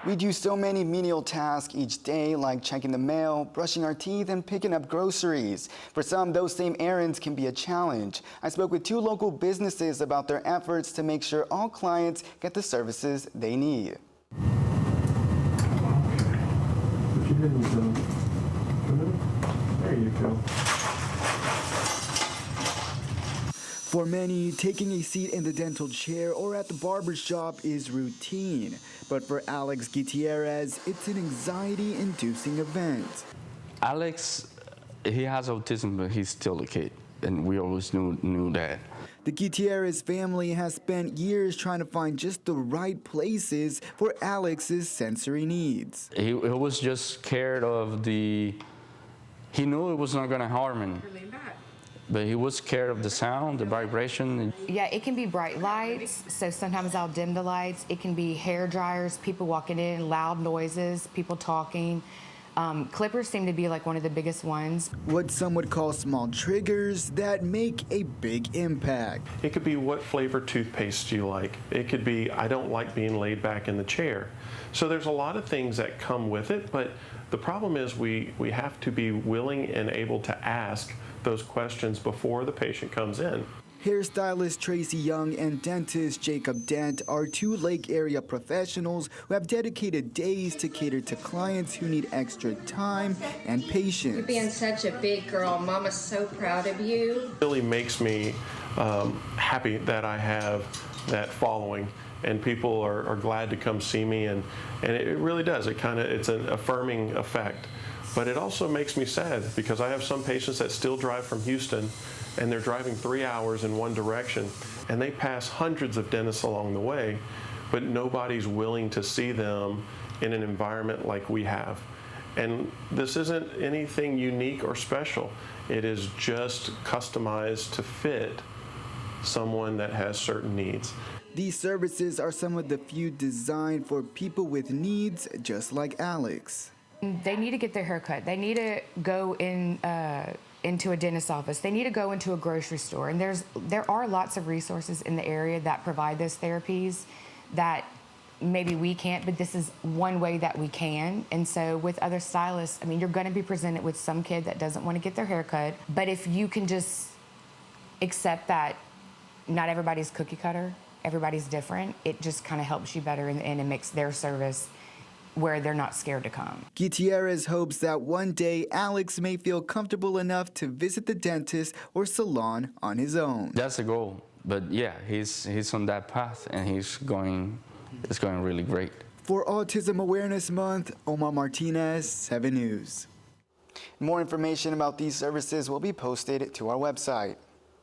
We do so many menial tasks each day, like checking the mail, brushing our teeth, and picking up groceries. For some, those same errands can be a challenge. I spoke with two local businesses about their efforts to make sure all clients get the services they need. There you go. For many, taking a seat in the dental chair or at the barber shop is routine. But for Alex Gutierrez, it's an anxiety-inducing event. Alex, he has autism, but he's still a kid, and we always knew that. The Gutierrez family has spent years trying to find just the right places for Alex's sensory needs. He was just scared of he knew it was not going to harm him. But he was scared of the sound, the vibration. Yeah, it can be bright lights, so sometimes I'll dim the lights. It can be hair dryers, people walking in, loud noises, people talking. Clippers seem to be like one of the biggest ones. What some would call small triggers that make a big impact. It could be what flavor toothpaste you like. It could be I don't like being laid back in the chair. So there's a lot of things that come with it, but the problem is we have to be willing and able to ask those questions before the patient comes in. Hairstylist Tracy Young and dentist Jacob Dent are two Lake area professionals who have dedicated days to cater to clients who need extra time and patience. You're being such a big girl. Mama's so proud of you. It really makes me happy that I have that following, and people are glad to come see me, and it really does. It's an affirming effect. But it also makes me sad because I have some patients that still drive from Houston and they're driving 3 hours in one direction and they pass hundreds of dentists along the way, but nobody's willing to see them in an environment like we have. And this isn't anything unique or special. It is just customized to fit someone that has certain needs. These services are some of the few designed for people with needs just like Alex. They need to get their hair cut. They need to go into a dentist's office. They need to go into a grocery store. And there are lots of resources in the area that provide those therapies that maybe we can't, but this is one way that we can. And so with other stylists, I mean, you're going to be presented with some kid that doesn't want to get their hair cut. But if you can just accept that not everybody's cookie cutter, everybody's different, it just kind of helps you better and it makes their service where they're not scared to come. Gutierrez hopes that one day Alex may feel comfortable enough to visit the dentist or salon on his own. That's the goal. But yeah, he's on that path and it's going really great. For Autism Awareness Month, Omar Martinez, 7 News. More information about these services will be posted to our website.